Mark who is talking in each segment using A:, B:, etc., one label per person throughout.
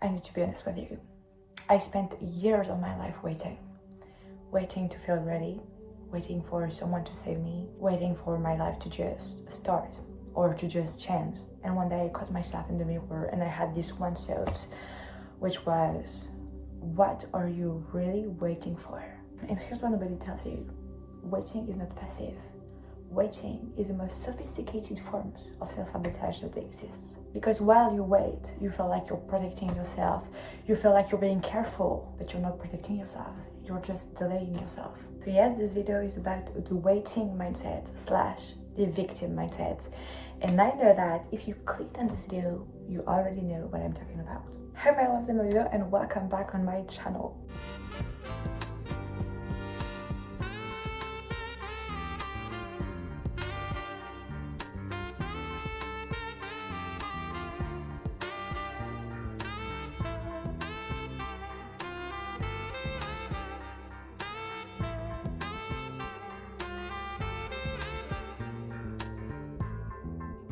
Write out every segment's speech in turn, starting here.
A: I need to be honest with you. I spent years of my life waiting to feel ready, waiting for someone to save me, waiting for my life to just start or to just change. And one day I caught myself in the mirror and I had this one thought, which was, what are you really waiting for? And here's what nobody tells you. Waiting is not passive. Waiting is the most sophisticated forms of self-sabotage that exists. Because while you wait, you feel like you're protecting yourself, you feel like you're being careful, but you're not protecting yourself. You're just delaying yourself. So yes, this video is about the waiting mindset / the victim mindset. And I know that if you clicked on this video, you already know what I'm talking about. Hi, my loves, I'm Liloh and welcome back on my channel.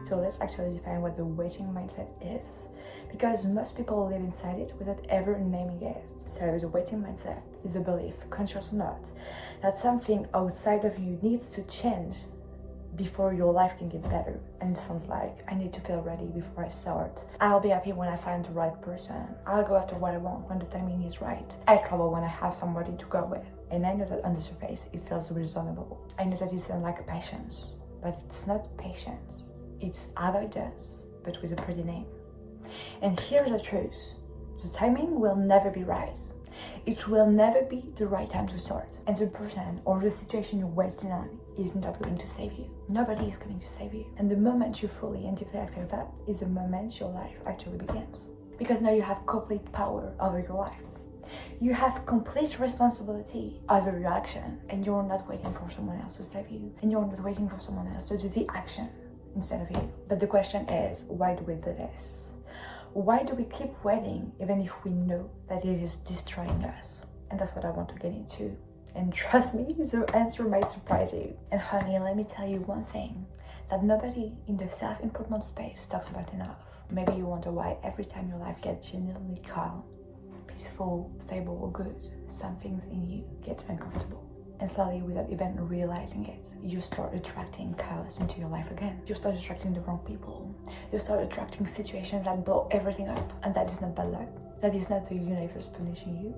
A: So let's actually define what the waiting mindset is, because most people live inside it without ever naming it. So the waiting mindset is the belief, conscious or not, that something outside of you needs to change before your life can get better. And it sounds like, I need to feel ready before I start. I'll be happy when I find the right person. I'll go after what I want when the timing is right. I travel when I have somebody to go with. And I know that on the surface, it feels reasonable. I know that it sounds like patience, but it's not patience. It's avoidance, but with a pretty name. And here's the truth. The timing will never be right. It will never be the right time to start. And the person or the situation you're waiting on is not going to save you. Nobody is going to save you. And the moment you fully and deeply accept that is the moment your life actually begins. Because now you have complete power over your life. You have complete responsibility over your action. And you're not waiting for someone else to save you. And you're not waiting for someone else to do the action instead of you. But the question is, why do we do this? Why do we keep waiting even if we know that it is destroying us? And that's what I want to get into. And trust me, the answer might surprise you. And honey, let me tell you one thing that nobody in the self-improvement space talks about enough. Maybe you wonder why every time your life gets genuinely calm, peaceful, stable, or good, some things in you get uncomfortable. And slowly, without even realizing it, you start attracting chaos into your life again. You start attracting the wrong people. You start attracting situations that blow everything up. And that is not bad luck. That is not the universe punishing you.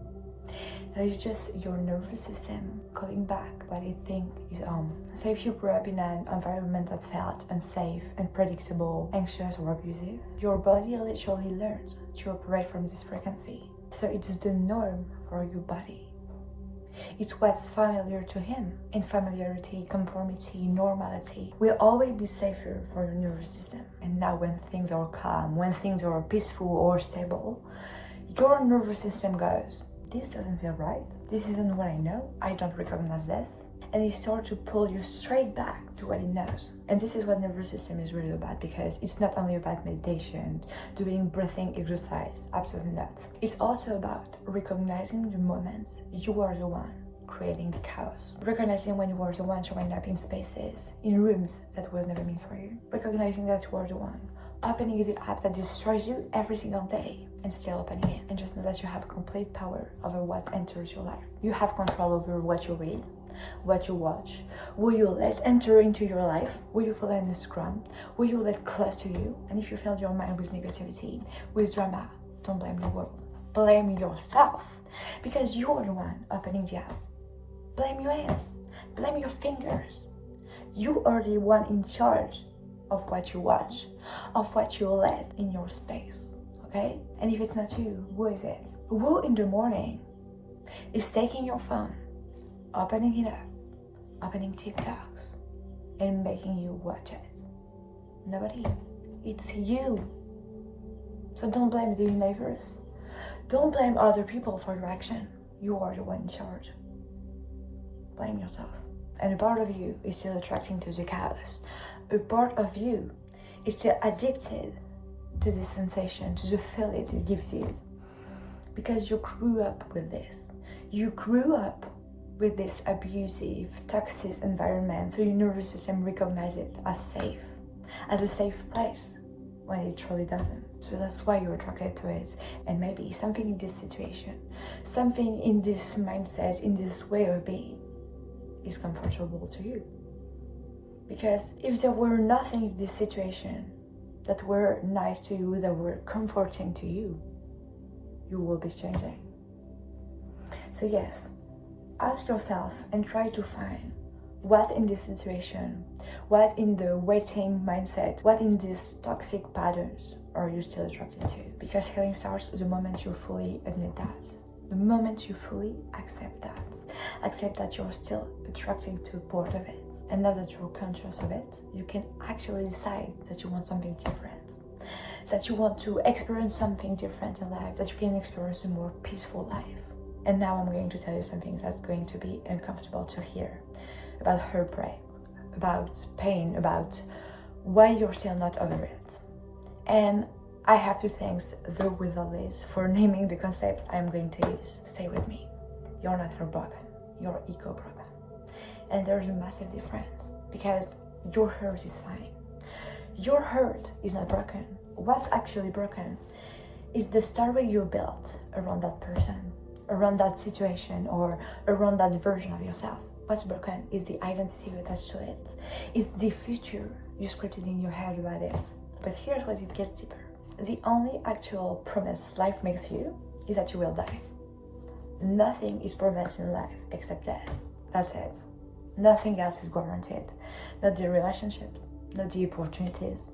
A: That is just your nervous system calling back what it thinks is home. So if you grew up in an environment that felt unsafe, unpredictable, anxious, or abusive, your body literally learned to operate from this frequency. So it's the norm for your body. It's what's familiar to him. And familiarity, conformity, normality will always be safer for your nervous system. And now when things are calm, when things are peaceful or stable, your nervous system goes, this doesn't feel right. This isn't what I know. I don't recognize this. And it starts to pull you straight back to what it knows. And this is what nervous system is really about, because it's not only about meditation, doing breathing exercise, absolutely not. It's also about recognizing the moments you are the one creating the chaos. Recognizing when you are the one showing up in spaces, in rooms that was never meant for you. Recognizing that you are the one opening the app that destroys you every single day and still opening it. And just know that you have complete power over what enters your life. You have control over what you read, what you watch, who you let enter into your life, who you follow on Instagram, who you let close to you. And if you fill your mind with negativity, with drama, don't blame the world. Blame yourself, because you are the one opening the app. Blame your hands, blame your fingers. You are the one in charge of what you watch, of what you let in your space, okay? And if it's not you, who is it? Who in the morning is taking your phone, opening it up, opening TikToks, and making you watch it? Nobody. It's you. So don't blame the universe. Don't blame other people for your action. You are the one in charge. Blame yourself. And a part of you is still attracting to the chaos. A part of you is still addicted to the sensation, to the feeling it gives you. Because you grew up with this. You grew up with this abusive, toxic environment, so your nervous system recognizes it as safe, as a safe place. when it truly doesn't. So that's why you're attracted to it. And maybe something in this situation, something in this mindset, in this way of being is comfortable to you. Because if there were nothing in this situation that were nice to you, that were comforting to you, you will be changing. So yes, ask yourself and try to find what in this situation, what in the waiting mindset, what in these toxic patterns are you still attracted to? Because healing starts the moment you fully admit that. The moment you fully accept that you're still attracted to part of it. And now that you're conscious of it, you can actually decide that you want something different. That you want to experience something different in life, that you can experience a more peaceful life. And now I'm going to tell you something that's going to be uncomfortable to hear. About heartbreak, about pain, about why you're still not over it. And I have to thank the Liloh for naming the concept I'm going to use. Stay with me. You're not heartbroken, you're eco-broken. And there's a massive difference because your hurt is fine. Your hurt is not broken. What's actually broken is the story you built around that person, around that situation, or around that version of yourself. What's broken is the identity you attach to it. It's the future you scripted in your head about it. But here's what it gets deeper. The only actual promise life makes you is that you will die. Nothing is promised in life except death. That's it. Nothing else is guaranteed. Not the relationships, not the opportunities,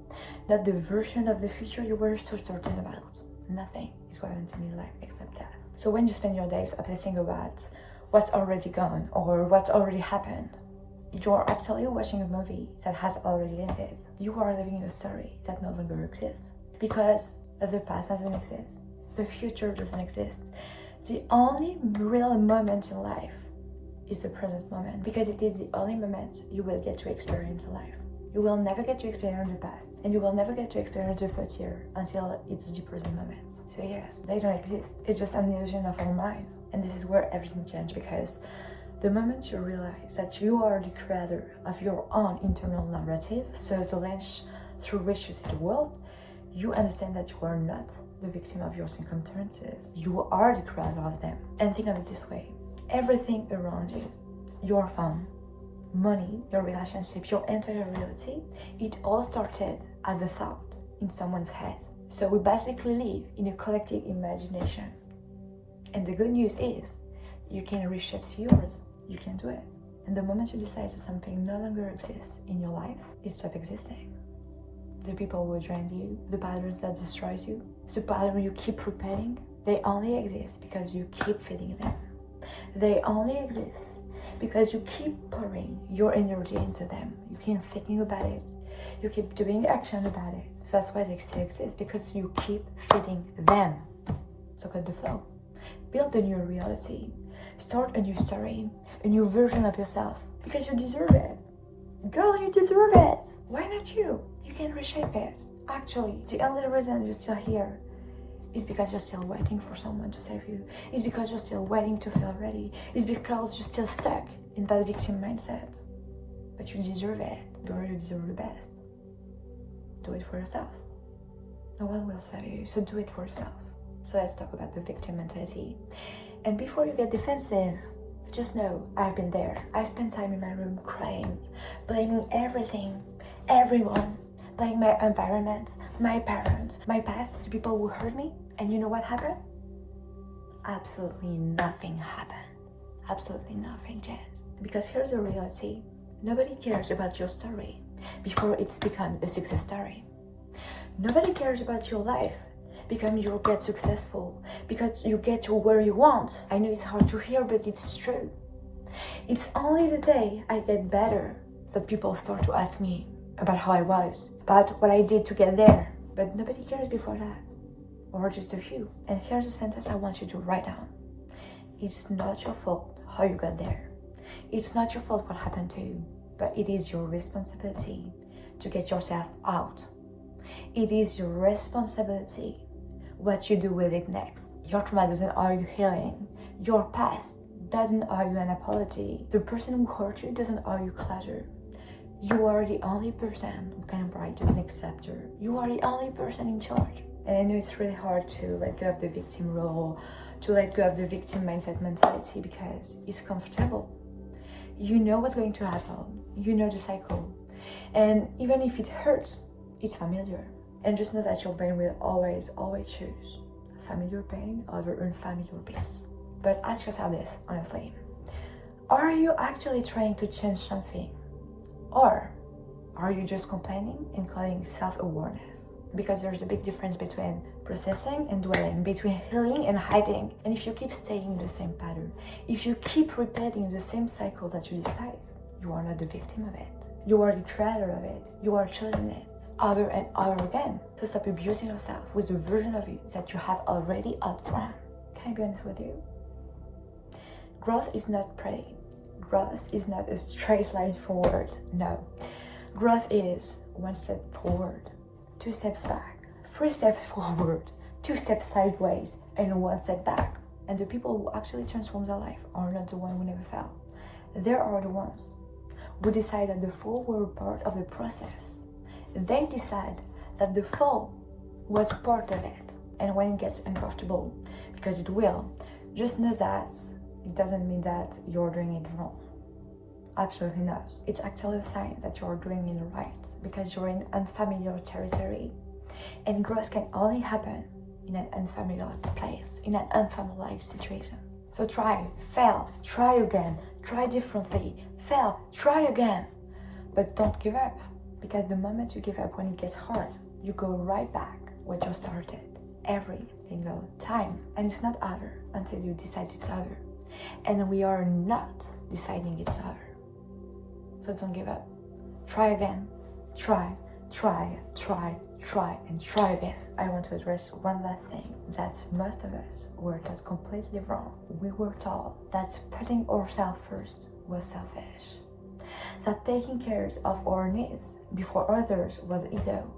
A: not the version of the future you were so certain about. Nothing is guaranteed in life except death. So when you spend your days obsessing about what's already gone or what's already happened, you're actually watching a movie that has already ended. You are living in a story that no longer exists because the past doesn't exist. The future doesn't exist. The only real moment in life is the present moment because it is the only moment you will get to experience in life. You will never get to experience the past and you will never get to experience the future until it's the present moment. So yes, they don't exist. It's just an illusion of our mind. And this is where everything changes because the moment you realize that you are the creator of your own internal narrative, so the lens through which you see the world, you understand that you are not the victim of your circumstances. You are the creator of them. And think of it this way. Everything around you, your phone, money, your relationship, your entire reality, it all started as a thought in someone's head. So we basically live in a collective imagination. And the good news is, you can reshape yours. You can do it. And the moment you decide that something no longer exists in your life, it stops existing. The people who drain you, the patterns that destroy you, the pattern you keep repeating, they only exist because you keep feeding them. They only exist because you keep pouring your energy into them. You keep thinking about it. You keep doing action about it. So that's why they still exist, because you keep feeding them. So cut the flow. Build a new reality. Start a new story, a new version of yourself, because you deserve it. Girl, you deserve it. Why not you? You can reshape it. Actually, the only reason you're still here is because you're still waiting for someone to save you. It's because you're still waiting to feel ready. It's because you're still stuck in that victim mindset. But you deserve it. Girl, you deserve the best. Do it for yourself. No one will save you, so do it for yourself. So let's talk about the victim mentality. And before you get defensive, just know I've been there. I spent time in my room crying, blaming everything, everyone, blaming my environment, my parents, my past, the people who hurt me. And you know what happened? Absolutely nothing happened. Absolutely nothing changed. Because here's the reality. Nobody cares about your story before it's become a success story. Nobody cares about your life because you get successful, because you get to where you want. I know it's hard to hear, but it's true. It's only the day I get better that people start to ask me about how I was, about what I did to get there. But nobody cares before that, or just a few. And here's a sentence I want you to write down. It's not your fault how you got there. It's not your fault what happened to you, but it is your responsibility to get yourself out. It is your responsibility what you do with it next. Your trauma doesn't owe you healing. Your past doesn't owe you an apology. The person who hurt you doesn't owe you closure. You are the only person who can write the next chapter. You are the only person in charge. And I know it's really hard to let go of the victim role, to let go of the victim mindset mentality because it's comfortable. You know what's going to happen. You know the cycle. And even if it hurts, it's familiar. And just know that your brain will always choose familiar pain over unfamiliar peace. But ask yourself this, honestly. Are you actually trying to change something? Or are you just complaining and calling self-awareness? Because there's a big difference between processing and dwelling, between healing and hiding. And if you keep staying in the same pattern, if you keep repeating the same cycle that you despise, you are not the victim of it. You are the creator of it. You are choosing it over and over again. So stop abusing yourself with the version of you that you have already outgrown. Can I be honest with you? Growth is not pretty. Growth is not a straight line forward. No. Growth is one step forward, 2 steps back, 3 steps forward, 2 steps sideways, and 1 step back. And the people who actually transform their life are not the ones who never fail. They are the ones who decide that the fall were part of the process. They decide that the fall was part of it. And when it gets uncomfortable, because it will, just know that it doesn't mean that you're doing it wrong. Absolutely not. It's actually a sign that you're doing it right because you're in unfamiliar territory. And growth can only happen in an unfamiliar place, in an unfamiliar situation. So try, fail, try again, try differently, fail, try again. But don't give up, because the moment you give up when it gets hard, you go right back where you started every single time. And it's not over until you decide it's over. And we are not deciding it's over. So don't give up. Try again. Try, and try again. I want to address one last thing, that most of us were taught completely wrong. We were taught that putting ourselves first was selfish. That taking care of our needs before others was ego.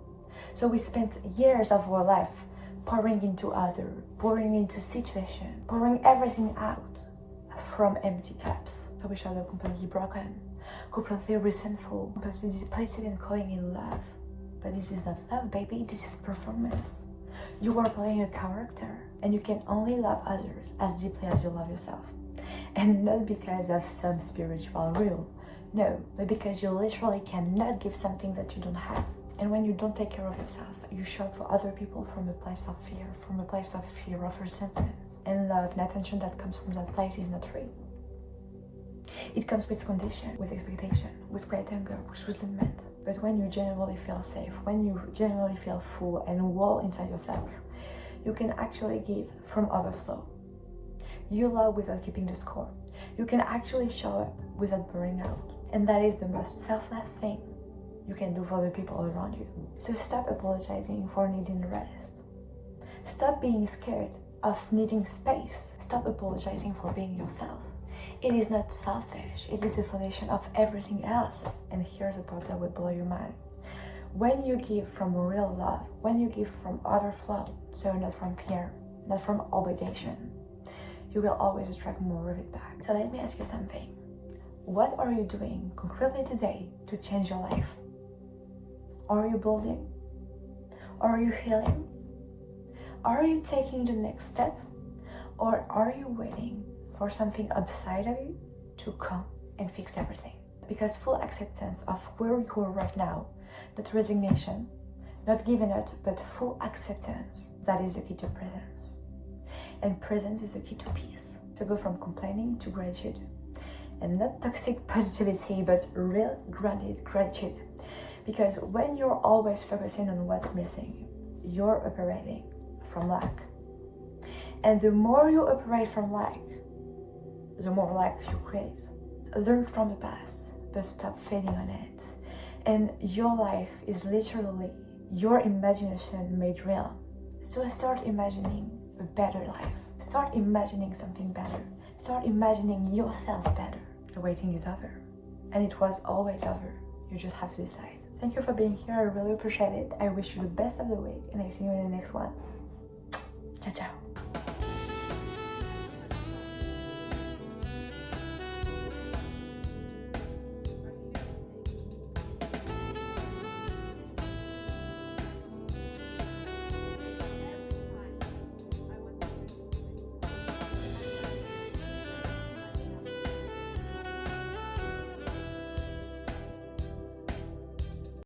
A: So we spent years of our life pouring into others, pouring into situations, pouring everything out from empty cups. So we showed up completely broken, completely resentful, completely depleted and calling it love. But this is not love, baby, this is performance. You are playing a character, and you can only love others as deeply as you love yourself. And not because of some spiritual rule, no, but because you literally cannot give something that you don't have. And when you don't take care of yourself, you show up for other people from a place of fear of resentment. And love and attention that comes from that place is not free. It comes with condition, with expectation, with great anger, with resentment. But when you genuinely feel safe, when you genuinely feel full and whole inside yourself, you can actually give from overflow. You love without keeping the score. You can actually show up without burning out. And that is the most selfless thing you can do for the people around you. So stop apologizing for needing rest. Stop being scared of needing space. Stop apologizing for being yourself. It is not selfish. It is the foundation of everything else. And here's the part that will blow your mind. When you give from real love, when you give from overflow, so not from fear, not from obligation, you will always attract more of it back. So let me ask you something. What are you doing concretely today to change your life? Are you building? Are you healing? Are you taking the next step? Or are you waiting for something outside of you to come and fix everything? Because full acceptance of where you are right now, not resignation, not giving up, but full acceptance, that is the key to presence. And presence is the key to peace. To go from complaining to gratitude. And not toxic positivity, but real grounded gratitude. Because when you're always focusing on what's missing, you're operating from lack. And the more you operate from lack, the more lack you create. Learn from the past, but stop feeding on it. And your life is literally your imagination made real. So start imagining a better life. Start imagining something better. Start imagining yourself better. The waiting is over. And it was always over. You just have to decide. Thank you for being here. I really appreciate it. I wish you the best of the week. And I see you in the next one. Ciao, ciao.